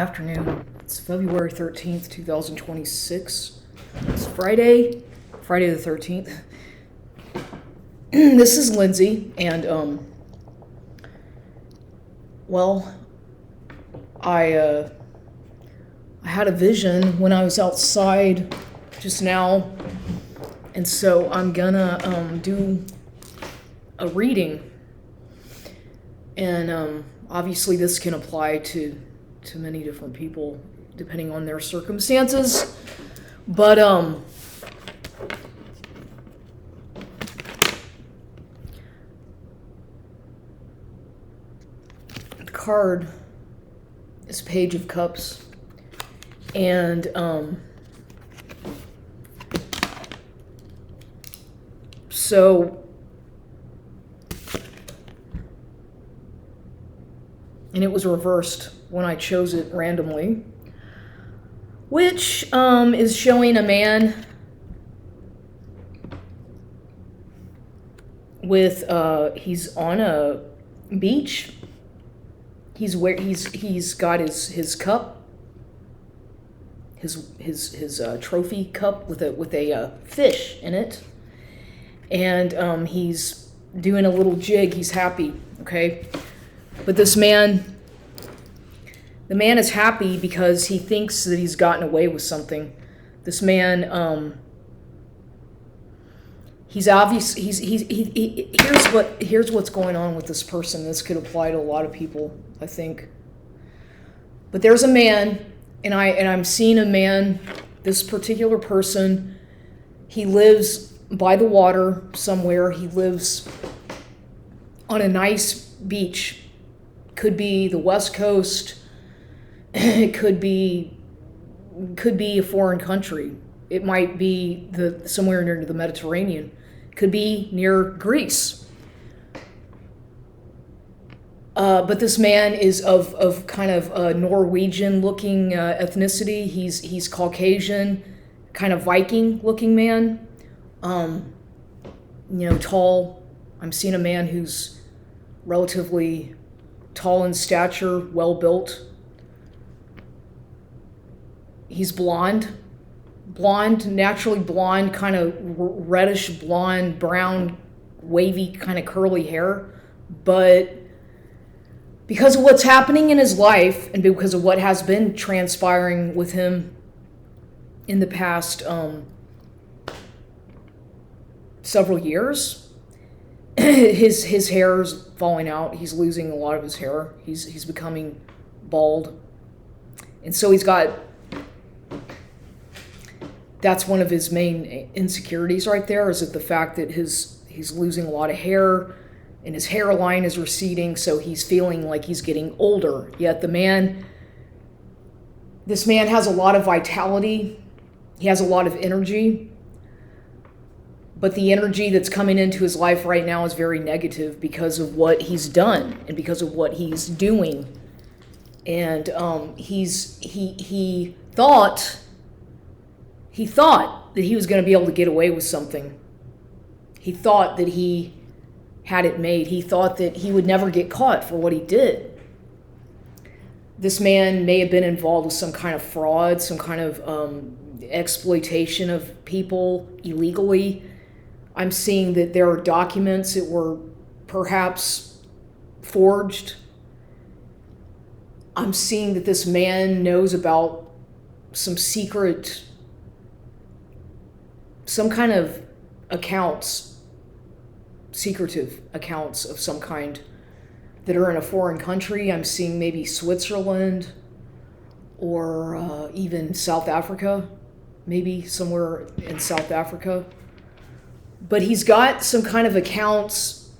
afternoon. It's February 13th, 2026. It's Friday the 13th. This is Lindsay, and, I had a vision when I was outside just now, and so I'm gonna, do a reading. And, obviously this can apply to many different people depending on their circumstances, but the card is Page of Cups, and and it was reversed when I chose it randomly, which is showing a man with he's on a beach. He's got his cup, his trophy cup with a fish in it, and he's doing a little jig. He's happy, okay. But the man is happy because he thinks that he's gotten away with something. This man, here's what's going on with this person. This could apply to a lot of people, I think. But there's a man, and I'm seeing a man. This particular person, he lives by the water somewhere. He lives on a nice beach. Could be the West Coast. It could be a foreign country. It might be somewhere near the Mediterranean. Could be near Greece. But this man is of kind of a Norwegian-looking ethnicity. He's Caucasian, kind of Viking-looking man. Tall. I'm seeing a man who's relatively tall in stature, well-built. He's blonde, naturally blonde, kind of reddish blonde, brown, wavy, kind of curly hair. But because of what's happening in his life and because of what has been transpiring with him in the past several years, his hair is falling out. He's losing a lot of his hair. He's becoming bald. And so that's one of his main insecurities right there, is that the fact that he's losing a lot of hair and his hairline is receding, so he's feeling like he's getting older. Yet this man has a lot of vitality. He has a lot of energy. But the energy that's coming into his life right now is very negative because of what he's done and because of what he's doing. And he thought that he was going to be able to get away with something. He thought that he had it made. He thought that he would never get caught for what he did. This man may have been involved with some kind of fraud, some kind of exploitation of people illegally. I'm seeing that there are documents that were perhaps forged. I'm seeing that this man knows about some kind of accounts, secretive accounts of some kind that are in a foreign country. I'm seeing maybe Switzerland or even South Africa, maybe somewhere in South Africa. But he's got some kind of accounts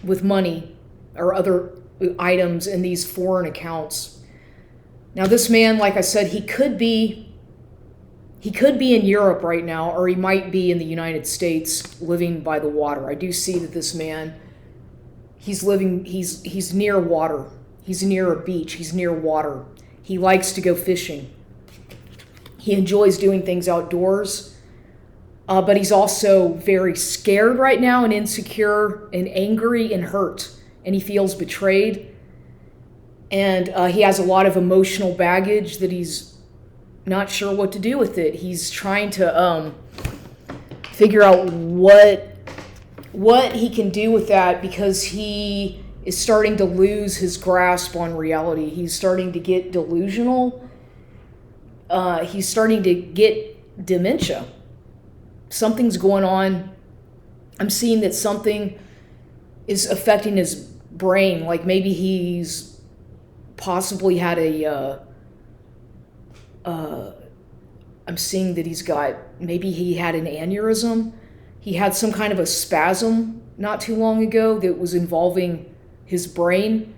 with money or other items in these foreign accounts. Now this man, like I said, he could be in Europe right now, or he might be in the United States living by the water. I do see that this man, he's near water. He's near a beach. He's near water. He likes to go fishing. He enjoys doing things outdoors. But he's also very scared right now and insecure and angry and hurt. And he feels betrayed. And he has a lot of emotional baggage that he's not sure what to do with it. He's trying to figure out what he can do with that, because he is starting to lose his grasp on reality. He's starting to get delusional. He's starting to get dementia. Something's going on. I'm seeing that something is affecting his brain. Like maybe he's possibly had I'm seeing that maybe he had an aneurysm. He had some kind of a spasm not too long ago that was involving his brain,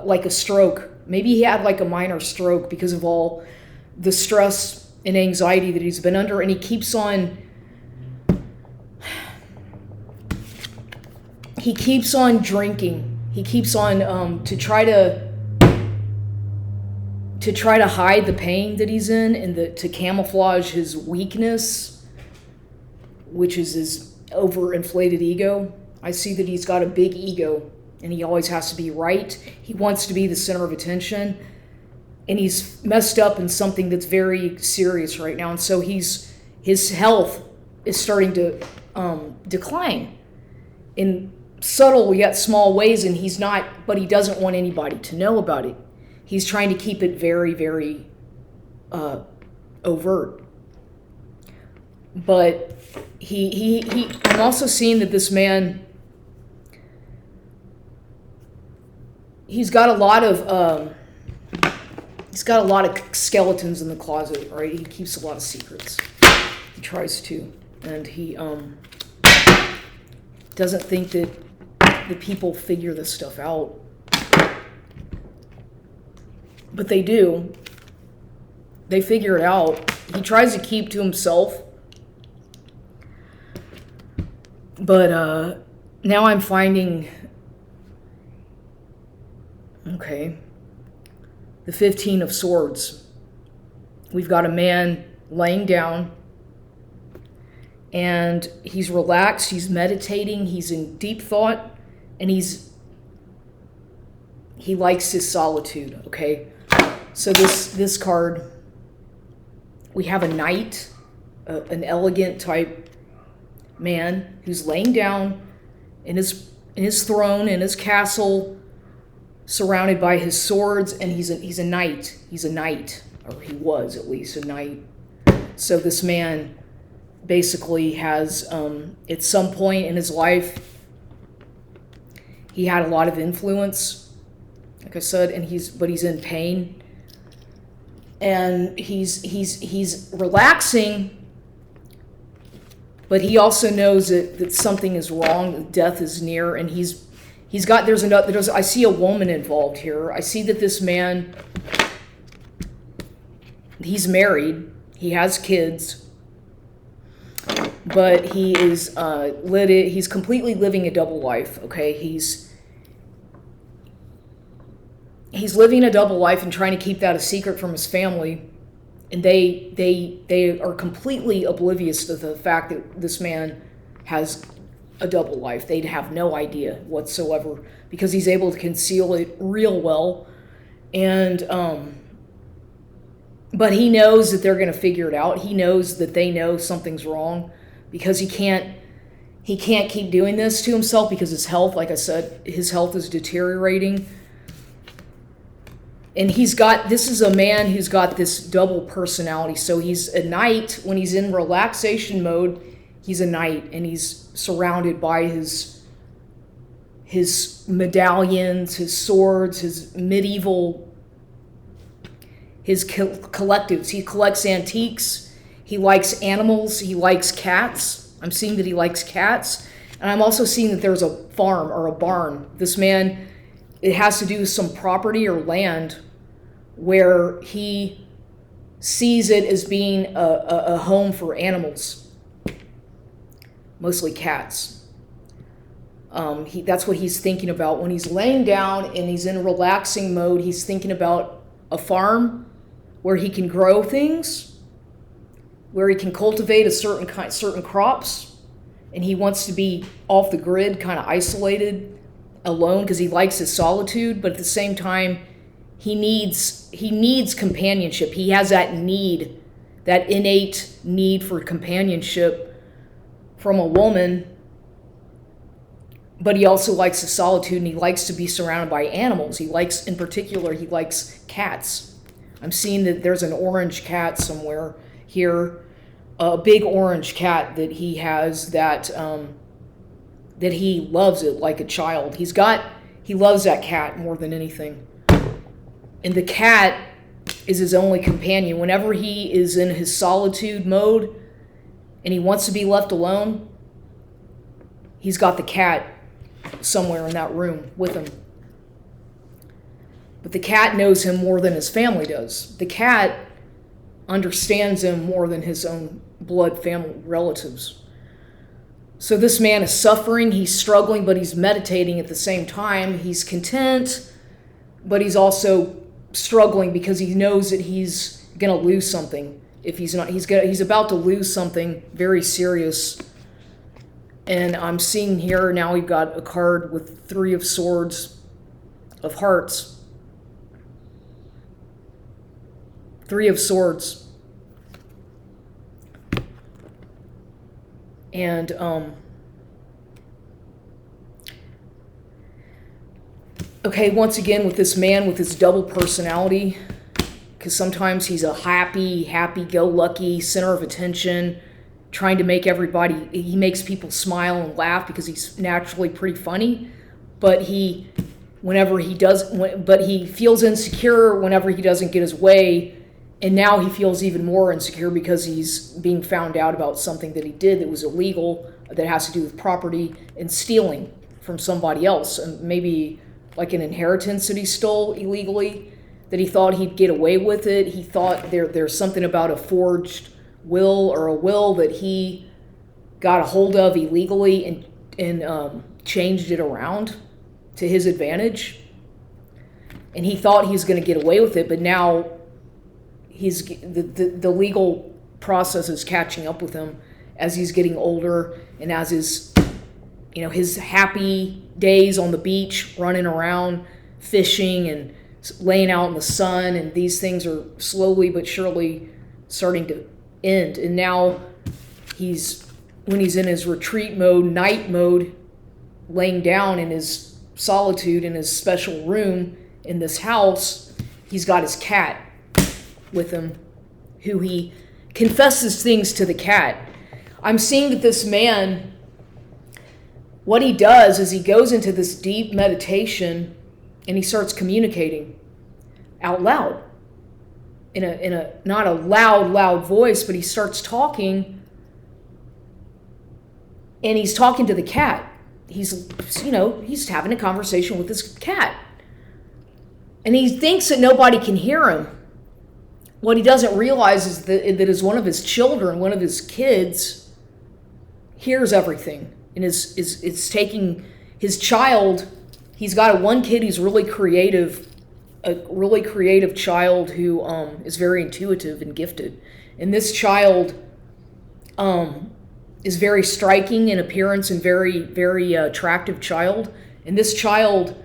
like a stroke. Maybe he had like a minor stroke because of all the stress and anxiety that he's been under, and he keeps on drinking. He keeps on to try to hide the pain that he's in, and to camouflage his weakness, which is his overinflated ego. I see that he's got a big ego, and he always has to be right. He wants to be the center of attention, and he's messed up in something that's very serious right now. And so his health is starting to decline in subtle yet small ways, and but he doesn't want anybody to know about it. He's trying to keep it very, very overt. But I'm also seeing that this man, he's got a lot of skeletons in the closet, right? He keeps a lot of secrets. He tries to, and he doesn't think that the people figure this stuff out. But they do. They figure it out. He tries to keep to himself. But now I'm finding, okay, the 15 of Swords. We've got a man laying down, and he's relaxed, he's meditating, he's in deep thought, and he likes his solitude, okay? So this card, we have a knight, an elegant type man who's laying down in his throne, in his castle, surrounded by his swords, and he's a knight. He's a knight, or he was at least a knight. So this man basically has, at some point in his life, he had a lot of influence, like I said, and he's in pain, and he's relaxing, but he also knows that something is wrong, that death is near, and I see a woman involved here. I see that this man, he's married, he has kids, but he's completely living a double life, okay? He's living a double life and trying to keep that a secret from his family, and they are completely oblivious to the fact that this man has a double life. They'd have no idea whatsoever, because he's able to conceal it real well. And but he knows that they're going to figure it out. He knows that they know something's wrong, because he can't keep doing this to himself, because his health, like I said, his health is deteriorating. And this is a man who's got this double personality. So he's a knight when he's in relaxation mode. He's a knight, and he's surrounded by his medallions, his swords, his collectives. He collects antiques. He likes animals. He likes cats. I'm seeing that he likes cats. And I'm also seeing that there's a farm or a barn. This man, it has to do with some property or land where he sees it as being a home for animals, mostly cats. That's what he's thinking about when he's laying down and he's in relaxing mode. He's thinking about a farm where he can grow things, where he can cultivate certain crops, and he wants to be off the grid, kind of isolated, alone, because he likes his solitude. But at the same time, he needs companionship. He has that need, that innate need for companionship from a woman, but he also likes the solitude, and he likes to be surrounded by animals. In particular, he likes cats. I'm seeing that there's an orange cat somewhere here, a big orange cat that he has that he loves it like a child. He loves that cat more than anything. And the cat is his only companion. Whenever he is in his solitude mode and he wants to be left alone, he's got the cat somewhere in that room with him. But the cat knows him more than his family does. The cat understands him more than his own blood family relatives. So this man is suffering, he's struggling, but he's meditating at the same time. He's content, but he's also struggling because he knows that he's going to lose something. If he's not, he's about to lose something very serious. And I'm seeing here now we've got a card with 3 of Swords of Hearts. 3 of Swords. And okay, once again with this man with his double personality, because sometimes he's a happy-go-lucky center of attention, trying to make he makes people smile and laugh because he's naturally pretty funny, but he feels insecure whenever he doesn't get his way. And now he feels even more insecure because he's being found out about something that he did that was illegal, that has to do with property and stealing from somebody else. And maybe like an inheritance that he stole illegally, that he thought he'd get away with it. He thought there's something about a forged will or a will that he got a hold of illegally and changed it around to his advantage. And he thought he was going to get away with it, but now the legal process is catching up with him as he's getting older, and as his happy days on the beach, running around, fishing and laying out in the sun, and these things are slowly but surely starting to end. And now when he's in his retreat mode, night mode, laying down in his solitude in his special room in this house, he's got his cat with him, who he confesses things to the cat. I'm seeing that this man, what he does is he goes into this deep meditation and he starts communicating out loud in a not a loud voice, but he starts talking, and he's talking to the cat. He's having a conversation with this cat, and he thinks that nobody can hear him. What he doesn't realize is that one of his children, one of his kids, hears everything and is taking his child. He's got one kid who's really creative, a really creative child who is very intuitive and gifted. And this child is very striking in appearance and very, very attractive child. And this child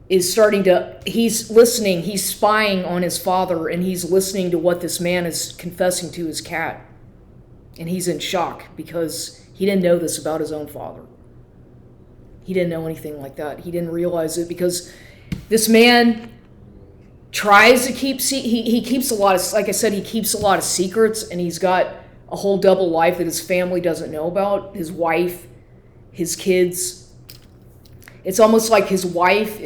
he's listening, he's spying on his father, and he's listening to what this man is confessing to his cat. And he's in shock because he didn't know this about his own father. He didn't know anything like that. He didn't realize it because this man tries to he keeps a lot of, like I said, he keeps a lot of secrets, and he's got a whole double life that his family doesn't know about, his wife, his kids. It's almost like his wife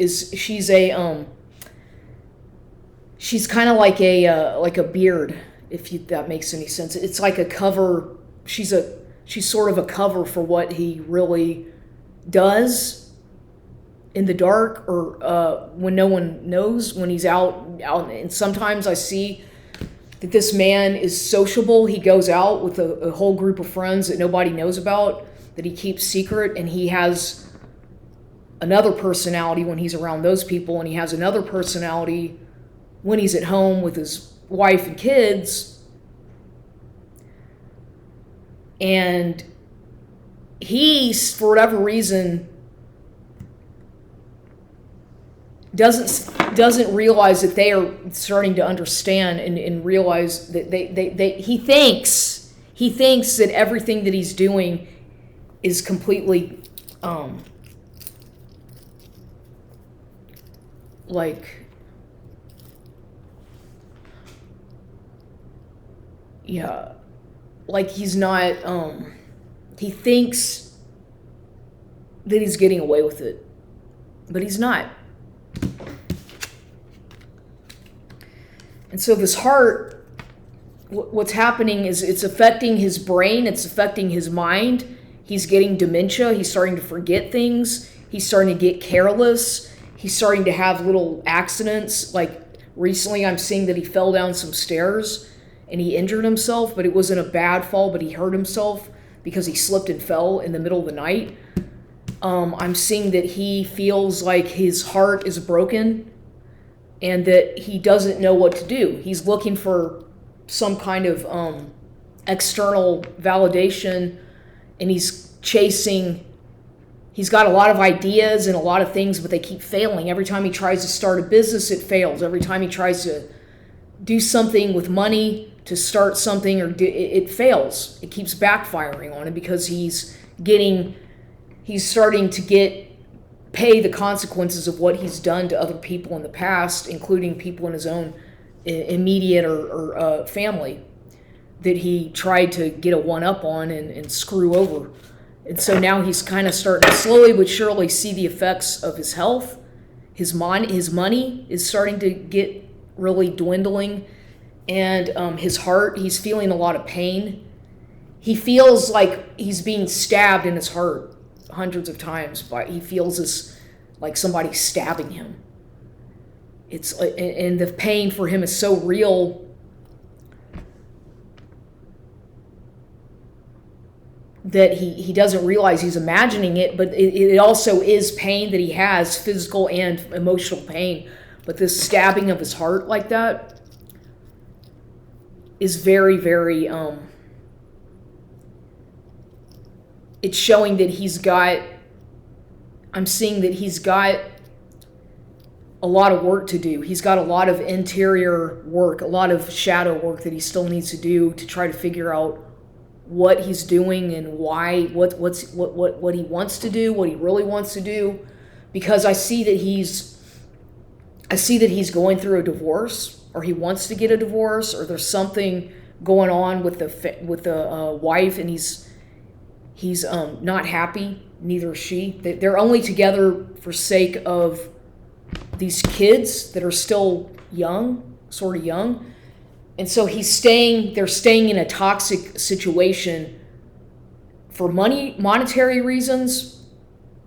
she's kind of like a beard, that makes any sense. It's like a cover. She's sort of a cover for what he really does in the dark, or when no one knows, when he's out. And sometimes I see that this man is sociable. He goes out with a whole group of friends that nobody knows about, that he keeps secret, and he has another personality when he's around those people, and he has another personality when he's at home with his wife and kids. And he, for whatever reason, doesn't realize that they are starting to understand and realize that he thinks that everything that he's doing is completely like, yeah, like he's not he thinks that he's getting away with it, but he's not. And so this heart, what's happening is it's affecting his brain, it's affecting his mind. He's getting dementia, he's starting to forget things, he's starting to get careless, he's starting to have little accidents. Like recently I'm seeing that he fell down some stairs and he injured himself, but it wasn't a bad fall, but he hurt himself because he slipped and fell in the middle of the night. I'm seeing that he feels like his heart is broken and that he doesn't know what to do. He's looking for some kind of external validation, and he's got a lot of ideas and a lot of things, but they keep failing. Every time he tries to start a business, it fails. Every time he tries to do something with money, to start something, it fails. It keeps backfiring on him because he's starting to pay the consequences of what he's done to other people in the past, including people in his own immediate or family that he tried to get a one-up on and screw over. And so now he's kind of starting to slowly but surely see the effects of his health. His money is starting to get really dwindling. And his heart, he's feeling a lot of pain. He feels like he's being stabbed in his heart hundreds of times. He feels this, like somebody stabbing him. And the pain for him is so real that he doesn't realize he's imagining it, but it also is pain that he has, physical and emotional pain. But this stabbing of his heart like that is very, very, it's showing that I'm seeing that he's got a lot of work to do. He's got a lot of interior work, a lot of shadow work that he still needs to do to try to figure out what he's doing and why, what he wants to do, what he really wants to do. Because I see that he's going through a divorce, or he wants to get a divorce, or there's something going on with the wife, and he's not happy. Neither is she. They're only together for sake of these kids that are still young, sort of young. And so they're staying in a toxic situation for monetary reasons,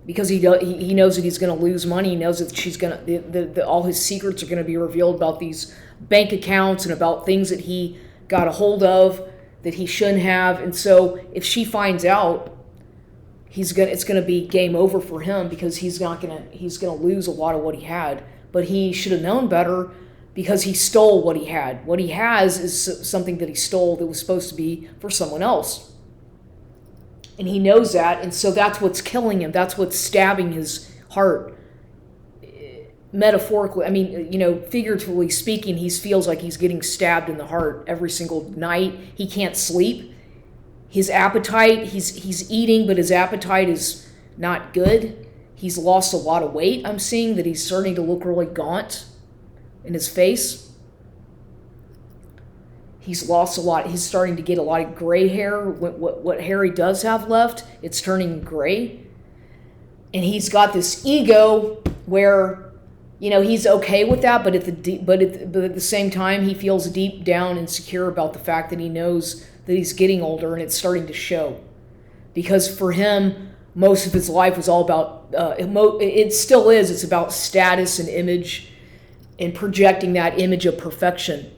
because he knows that he's going to lose money. He knows that she's going to, all his secrets are going to be revealed about these bank accounts and about things that he got a hold of that he shouldn't have. And so if she finds out, it's going to be game over for him, because he's going to lose a lot of what he had. But he should have known better, because he stole what he had. What he has is something that he stole that was supposed to be for someone else. And he knows that, and so that's what's killing him. That's what's stabbing his heart. Metaphorically, I mean, figuratively speaking, he feels like he's getting stabbed in the heart every single night. He can't sleep. His appetite, he's eating, but his appetite is not good. He's lost a lot of weight. I'm seeing that he's starting to look really gaunt in his face. He's lost a lot. He's starting to get a lot of gray hair. What hair he does have left, it's turning gray. And he's got this ego where, he's okay with that, but at the same time, he feels deep down insecure about the fact that he knows that he's getting older, and it's starting to show. Because for him, most of his life was all about, it still is, it's about status and image, and projecting that image of perfection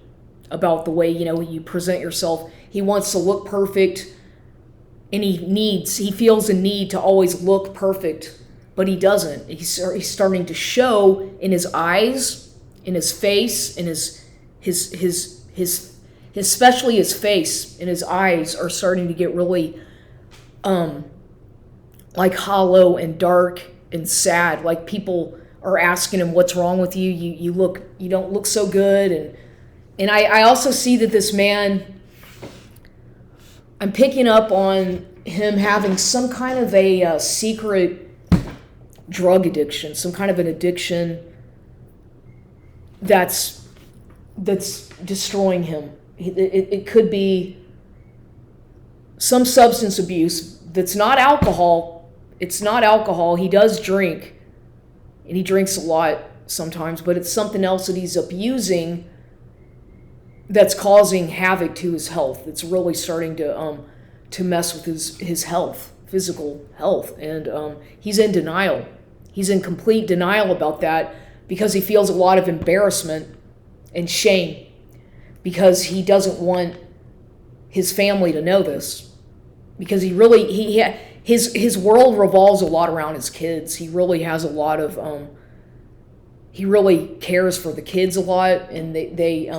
about the way, you present yourself. He wants to look perfect, and he feels a need to always look perfect, but he doesn't. He's starting to show in his eyes, in his face, in his especially his face and his eyes are starting to get really like hollow and dark and sad, like people are asking him, what's wrong with you? You don't look so good. And I also see that this man, I'm picking up on him having some kind of a secret drug addiction, some kind of an addiction that's destroying him. It could be some substance abuse that's not alcohol. It's not alcohol. He does drink, and he drinks a lot sometimes, but it's something else that he's abusing that's causing havoc to his health. It's really starting to mess with his health, physical health, and he's in denial. He's in complete denial about that because he feels a lot of embarrassment and shame because he doesn't want his family to know this, because his world revolves a lot around his kids. He really has a lot of he really cares for the kids a lot, and they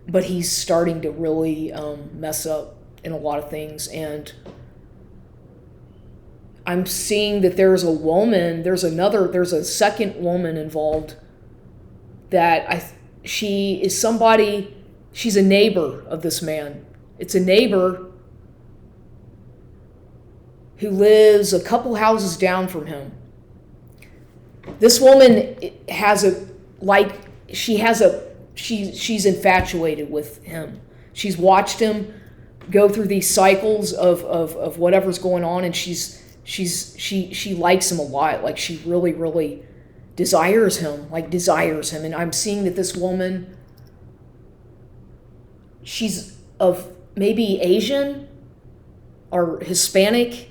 but he's starting to really mess up in a lot of things. And I'm seeing that there's a second woman involved that she's a neighbor of this man. It's a neighbor who lives a couple houses down from him. This woman she's infatuated with him. She's watched him go through these cycles of whatever's going on, and she likes him a lot. Like, she really, really desires him. And I'm seeing that this woman, she's of maybe Asian or Hispanic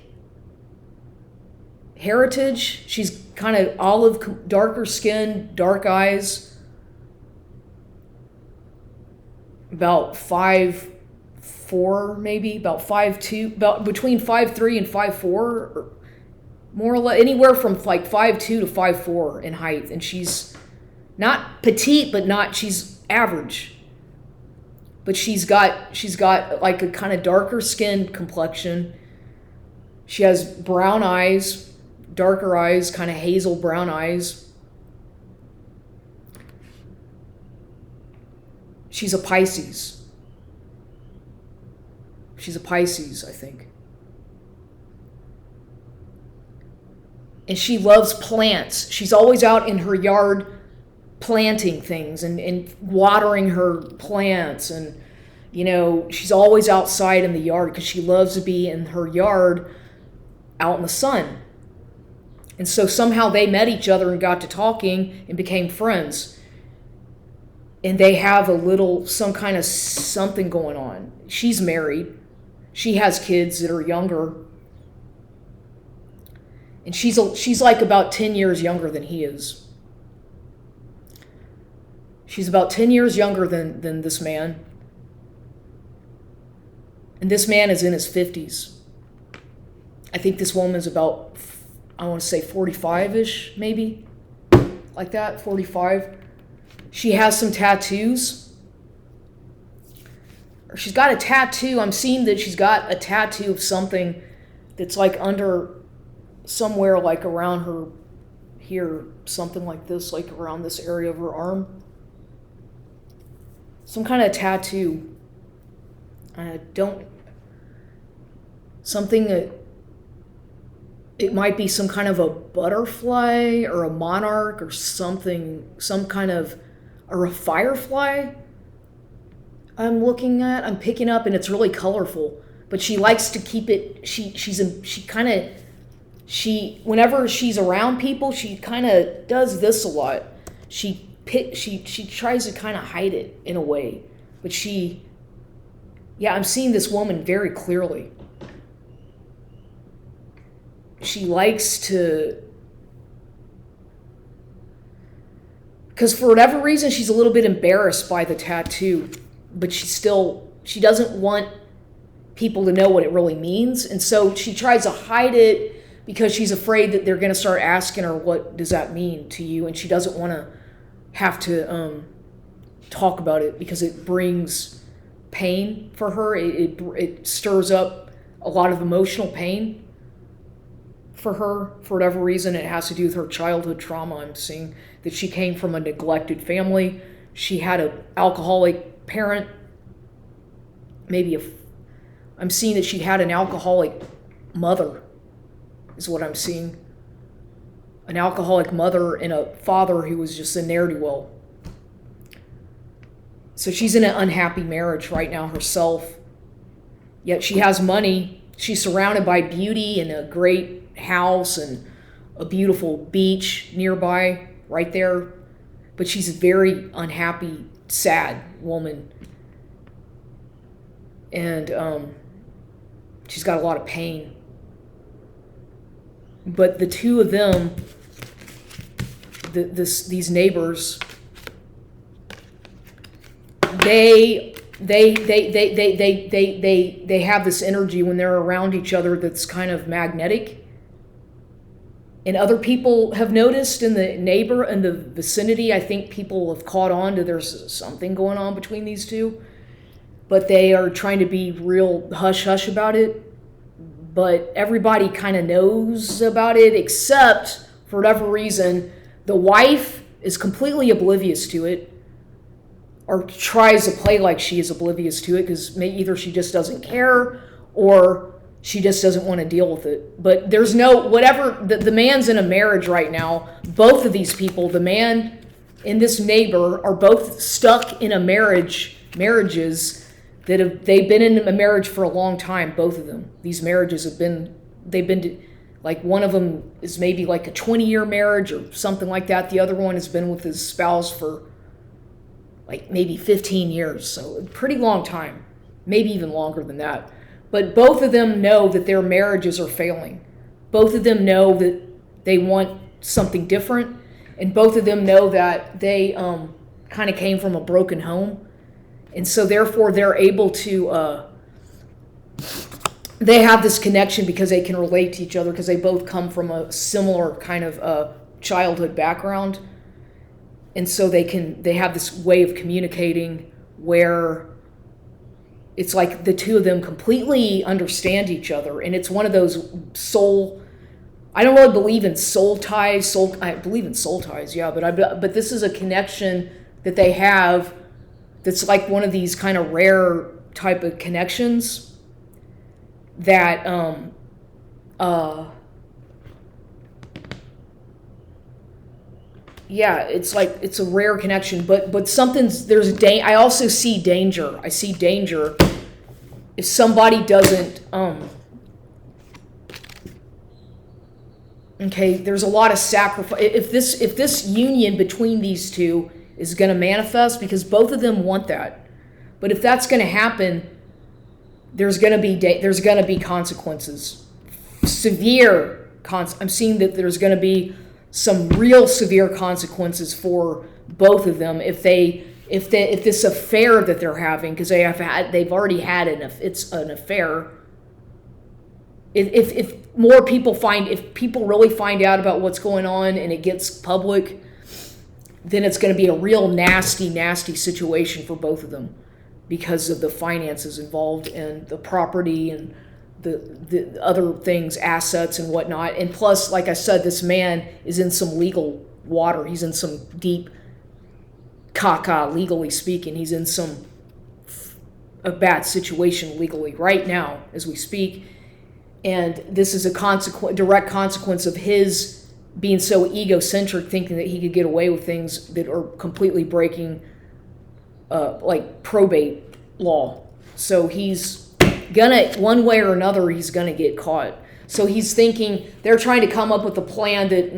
heritage. She's kind of olive, darker skin, dark eyes, about 5'4", maybe about 5'2", about between 5'3" and 5'4", or more or less, anywhere from like 5'2" to 5'4" in height. And she's not petite, but she's average. But she's got like a kind of darker skinned complexion. She has brown eyes, darker eyes, kind of hazel brown eyes. She's a Pisces. I think. And she loves plants. She's always out in her yard planting things and watering her plants. And, she's always outside in the yard because she loves to be in her yard out in the sun. And so somehow they met each other and got to talking and became friends. And they have some kind of something going on. She's married. She has kids that are younger. And she's like about 10 years younger than he is. She's about 10 years younger than this man. And this man is in his 50s. I think this woman's about, I want to say 45-ish, maybe. Like that, 45. She has some tattoos. Or she's got a tattoo. I'm seeing that she's got a tattoo of something that's like under somewhere, like around her here, something like this, like around this area of her arm. Some kind of tattoo. It might be some kind of a butterfly or a monarch or something, or a firefly I'm picking up, and it's really colorful, but she likes to keep it, whenever she's around people, she kind of does this a lot. She tries to kind of hide it in a way, but I'm seeing this woman very clearly. She likes to, because for whatever reason, she's a little bit embarrassed by the tattoo, but she doesn't want people to know what it really means. And so she tries to hide it because she's afraid that they're going to start asking her, what does that mean to you? And she doesn't want to have to talk about it because it brings pain for her. It stirs up a lot of emotional pain. for her for whatever reason. It has to do with her childhood trauma. I'm seeing that she came from a neglected family. She had an alcoholic parent. I'm seeing that she had an alcoholic mother, is what I'm seeing. An alcoholic mother and a father who was just a ne'er-do-well. So she's in an unhappy marriage right now herself. Yet she has money. She's surrounded by beauty and a great house and a beautiful beach nearby, right there. But she's a very unhappy, sad woman. And she's got a lot of pain. But the two of them, these neighbors, they have this energy when they're around each other that's kind of magnetic. And other people have noticed in the vicinity, I think people have caught on to there's something going on between these two. But they are trying to be real hush-hush about it. But everybody kind of knows about it, except, for whatever reason, the wife is completely oblivious to it, or tries to play like she is oblivious to it, because either she just doesn't care, or she just doesn't want to deal with it. But there's the man's in a marriage right now. Both of these people, the man and this neighbor, are both stuck in marriages that they've been in a marriage for a long time, both of them. These marriages they've been like, one of them is maybe like a 20-year marriage or something like that. The other one has been with his spouse for like maybe 15 years. So a pretty long time, maybe even longer than that. But both of them know that their marriages are failing. Both of them know that they want something different. And both of them know that they kind of came from a broken home. And so therefore they're able to, they have this connection because they can relate to each other, because they both come from a similar kind of childhood background. And so they have this way of communicating where it's like the two of them completely understand each other. And it's one of those I don't really believe in soul ties. I believe in soul ties, yeah, but this is a connection that they have that's like one of these kind of rare type of connections that it's like it's a rare connection, but I also see danger. I see danger if somebody doesn't there's a lot of sacrifice. If this union between these two is going to manifest, because both of them want that. But if that's going to happen, there's going to be consequences. I'm seeing that there's going to be some real severe consequences for both of them if this affair that they're having, because they've already had it's an affair. If more people if people really find out about what's going on and it gets public, then it's going to be a real nasty, nasty situation for both of them, because of the finances involved and the property and the other things, assets and whatnot. And plus, like I said, this man is in some legal water. He's in some deep caca, legally speaking. He's in a bad situation legally right now as we speak. And this is a direct consequence of his being so egocentric, thinking that he could get away with things that are completely breaking like probate law. So he's gonna, one way or another, he's gonna get caught. So he's thinking, they're trying to come up with a plan that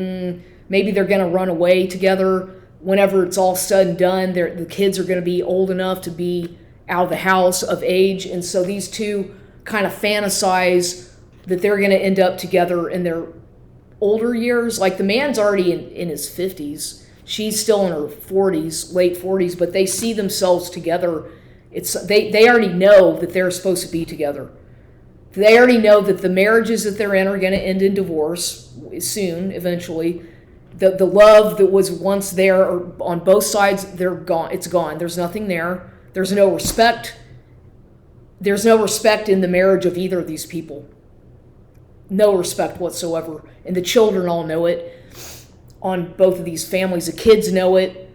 maybe they're gonna run away together whenever it's all said and done. The kids are gonna be old enough to be out of the house, of age. And so these two kind of fantasize that they're gonna end up together in their older years. Like, the man's already in his 50s. She's still in her 40s, late 40s, but they see themselves together. They already know that they're supposed to be together. They already know that the marriages that they're in are going to end in divorce soon, eventually. The love that was once there on both sides, they're gone. It's gone. There's nothing there. There's no respect. There's no respect in the marriage of either of these people. no respect whatsoever. And the children all know it on both of these families. The kids know it,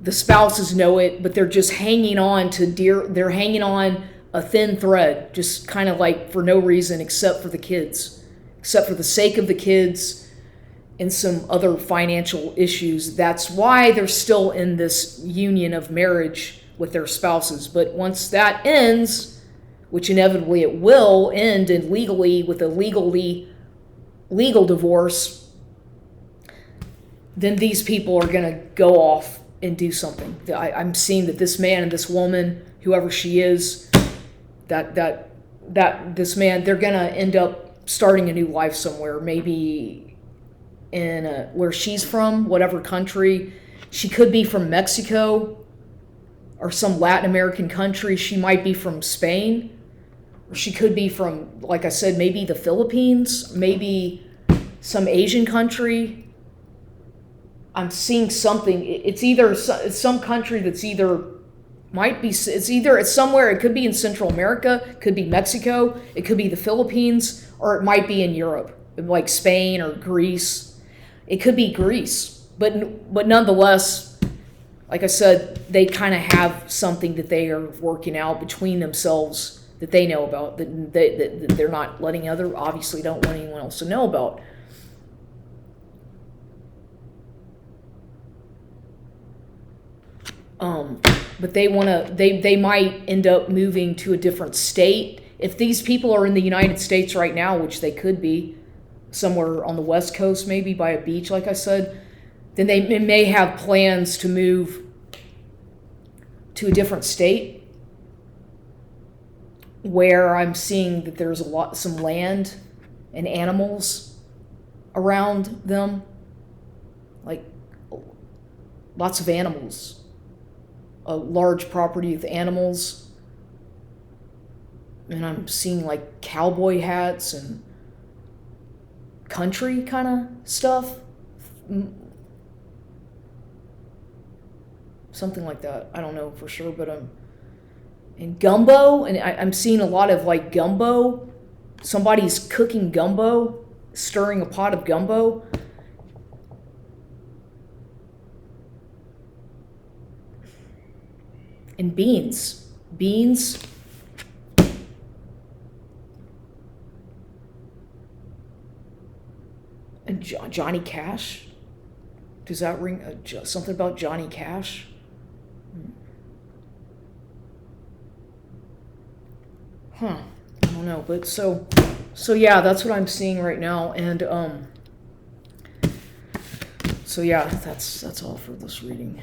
the spouses know it, but they're just hanging on to they're hanging on a thin thread, just kind of like for no reason except for the kids, except for the sake of the kids and some other financial issues. That's why they're still in this union of marriage with their spouses. But once that ends, which inevitably it will end and legally with a legal divorce, then these people are going to go off and do something. I'm seeing that this man and this woman, whoever she is, that this man, they're going to end up starting a new life somewhere, maybe in where she's from, whatever country. She could be from Mexico or some Latin American country. She might be from Spain, or she could be from, like I said, maybe the Philippines, maybe some Asian country. I'm seeing something. It's either some country that's either it's somewhere. It could be in Central America, it could be Mexico, it could be the Philippines, or it might be in Europe, like Spain or Greece. It could be Greece, but nonetheless, like I said, they kind of have something that they are working out between themselves that they know about, that they're not letting obviously don't want anyone else to know about. But they might end up moving to a different state. If these people are in the United States right now, which they could be, somewhere on the West Coast, maybe by a beach, like I said, then they may have plans to move to a different state where I'm seeing that there's some land and animals around them, like lots of animals, a large property with animals, and I'm seeing like cowboy hats and country kind of stuff, something like that. I don't know for sure, but and gumbo, and I'm seeing a lot of like gumbo. Somebody's cooking gumbo, stirring a pot of gumbo. And beans. And Johnny Cash? Does that ring something about Johnny Cash? I don't know, but so yeah, that's what I'm seeing right now, and so yeah, that's all for this reading.